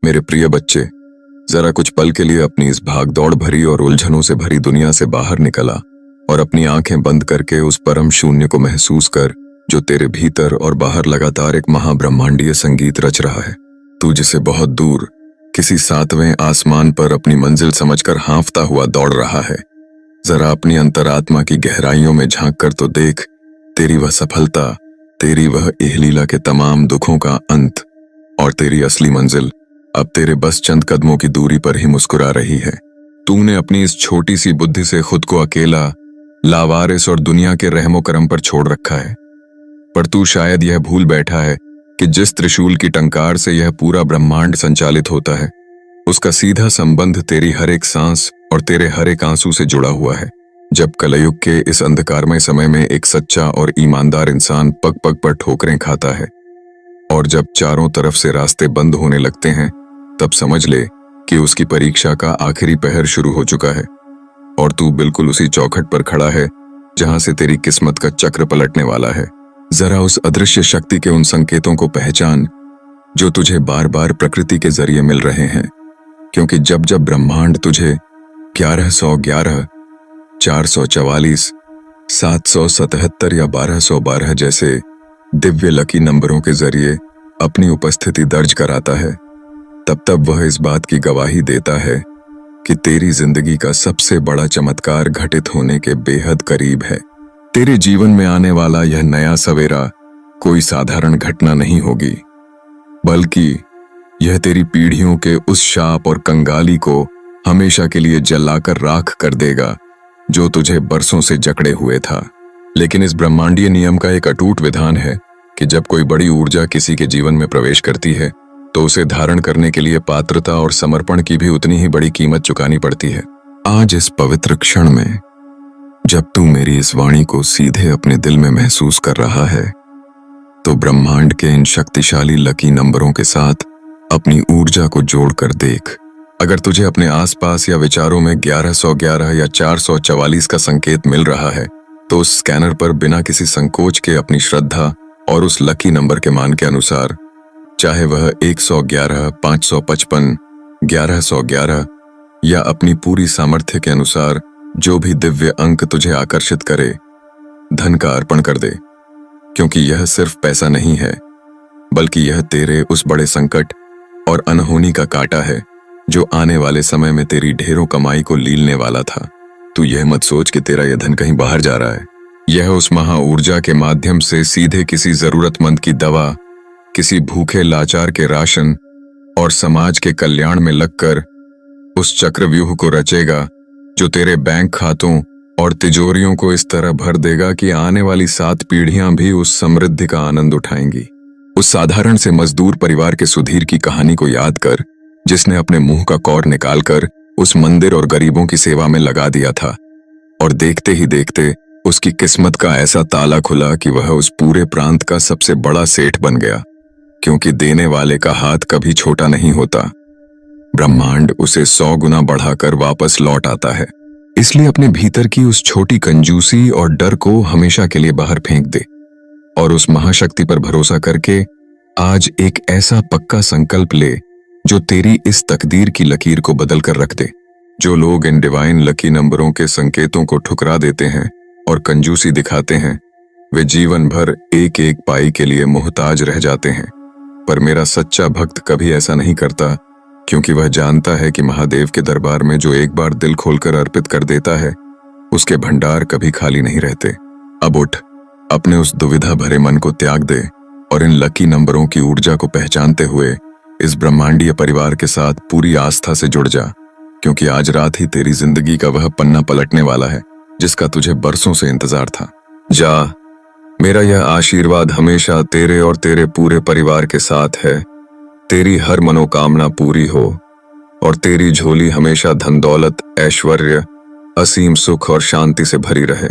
मेरे प्रिय बच्चे, जरा कुछ पल के लिए अपनी इस भागदौड़ भरी और उलझनों से भरी दुनिया से बाहर निकला और अपनी आंखें बंद करके उस परम शून्य को महसूस कर जो तेरे भीतर और बाहर लगातार एक महाब्रह्मांडीय संगीत रच रहा है। तू जिसे बहुत दूर किसी 7वें आसमान पर अपनी मंजिल समझकर हाँफता हुआ दौड़ रहा है, जरा अपनी अंतरात्मा की गहराइयों में झांक कर तो देख। तेरी वह सफलता, तेरी वह एहलीला के तमाम दुखों का अंत और तेरी असली मंजिल अब तेरे बस चंद कदमों की दूरी पर ही मुस्कुरा रही है। तूने अपनी इस छोटी सी बुद्धि से खुद को अकेला, लावारिस और दुनिया के रहमो करम पर छोड़ रखा है। पर तू शायद यह भूल बैठा है कि जिस त्रिशूल की टंकार से यह पूरा ब्रह्मांड संचालित होता है, उसका सीधा संबंध तेरी हर एक सांस और तेरे हर एक आंसू से जुड़ा हुआ है। जब कलयुग के इस अंधकारमय समय में एक सच्चा और ईमानदार इंसान पग पग पर ठोकरें खाता है और जब चारों तरफ से रास्ते बंद होने लगते हैं, तब समझ ले कि उसकी परीक्षा का आखिरी पहर शुरू हो चुका है और तू बिल्कुल उसी चौखट पर खड़ा है जहां से तेरी किस्मत का चक्र पलटने वाला है। जरा उस अदृश्य शक्ति के उन संकेतों को पहचान जो तुझे बार बार प्रकृति के जरिए मिल रहे हैं, क्योंकि जब जब ब्रह्मांड तुझे 1111, 444, 777 या 1212 जैसे दिव्य लकी नंबरों के जरिए अपनी उपस्थिति दर्ज कराता है, तब तब वह इस बात की गवाही देता है कि तेरी जिंदगी का सबसे बड़ा चमत्कार घटित होने के बेहद करीब है। तेरे जीवन में आने वाला यह नया सवेरा कोई साधारण घटना नहीं होगी, बल्कि यह तेरी पीढ़ियों के उस शाप और कंगाली को हमेशा के लिए जलाकर राख कर देगा जो तुझे बरसों से जकड़े हुए था। लेकिन इस ब्रह्मांडीय नियम का एक अटूट विधान है कि जब कोई बड़ी ऊर्जा किसी के जीवन में प्रवेश करती है, तो उसे धारण करने के लिए पात्रता और समर्पण की भी उतनी ही बड़ी कीमत चुकानी पड़ती है। आज इस पवित्र क्षण में जब तू मेरी इस वाणी को सीधे अपने दिल में महसूस कर रहा है, तो ब्रह्मांड के इन शक्तिशाली लकी नंबरों के साथ अपनी ऊर्जा को जोड़कर देख। अगर तुझे अपने आसपास या विचारों में 1111 या 444 का संकेत मिल रहा है, तो उस स्कैनर पर बिना किसी संकोच के अपनी श्रद्धा और उस लकी नंबर के मान के अनुसार, चाहे वह 111, 555, 1111 या अपनी पूरी सामर्थ्य के अनुसार जो भी दिव्य अंक तुझे आकर्षित करे, धन का अर्पण कर दे। क्योंकि यह सिर्फ पैसा नहीं है, बल्कि यह तेरे उस बड़े संकट और अनहोनी का कांटा है जो आने वाले समय में तेरी ढेरों कमाई को लीलने वाला था। तू यह मत सोच कि तेरा यह धन कहीं बाहर जा रहा है। यह उस महा ऊर्जा के माध्यम से सीधे किसी जरूरतमंद की दवा, किसी भूखे लाचार के राशन और समाज के कल्याण में लगकर उस चक्रव्यूह को रचेगा जो तेरे बैंक खातों और तिजोरियों को इस तरह भर देगा कि आने वाली 7 पीढ़ियां भी उस समृद्धि का आनंद उठाएंगी। उस साधारण से मजदूर परिवार के सुधीर की कहानी को याद कर, जिसने अपने मुंह का कौर निकालकर उस मंदिर और गरीबों की सेवा में लगा दिया था, और देखते ही देखते उसकी किस्मत का ऐसा ताला खुला कि वह उस पूरे प्रांत का सबसे बड़ा सेठ बन गया। क्योंकि देने वाले का हाथ कभी छोटा नहीं होता, ब्रह्मांड उसे 100 गुना बढ़ाकर वापस लौट आता है। इसलिए अपने भीतर की उस छोटी कंजूसी और डर को हमेशा के लिए बाहर फेंक दे और उस महाशक्ति पर भरोसा करके आज एक ऐसा पक्का संकल्प ले जो तेरी इस तकदीर की लकीर को बदल कर रख दे। जो लोग इन डिवाइन लकी नंबरों के संकेतों को ठुकरा देते हैं और कंजूसी दिखाते हैं, वे जीवन भर एक एक पाई के लिए मोहताज रह जाते हैं। पर मेरा सच्चा भक्त कभी ऐसा नहीं करता, क्योंकि वह जानता है कि महादेव के दरबार में जो एक बार दिल खोलकर अर्पित कर देता है, उसके भंडार कभी खाली नहीं रहते। अब उठ, अपने उस दुविधा भरे मन को त्याग दे और इन लकी नंबरों की ऊर्जा को पहचानते हुए इस ब्रह्मांडीय परिवार के साथ पूरी आस्था से जुड़ जा, क्योंकि आज रात ही तेरी जिंदगी का वह पन्ना पलटने वाला है जिसका तुझे बरसों से इंतजार था। जा, मेरा यह आशीर्वाद हमेशा तेरे और तेरे पूरे परिवार के साथ है। तेरी हर मनोकामना पूरी हो और तेरी झोली हमेशा धन दौलत, ऐश्वर्य, असीम सुख और शांति से भरी रहे।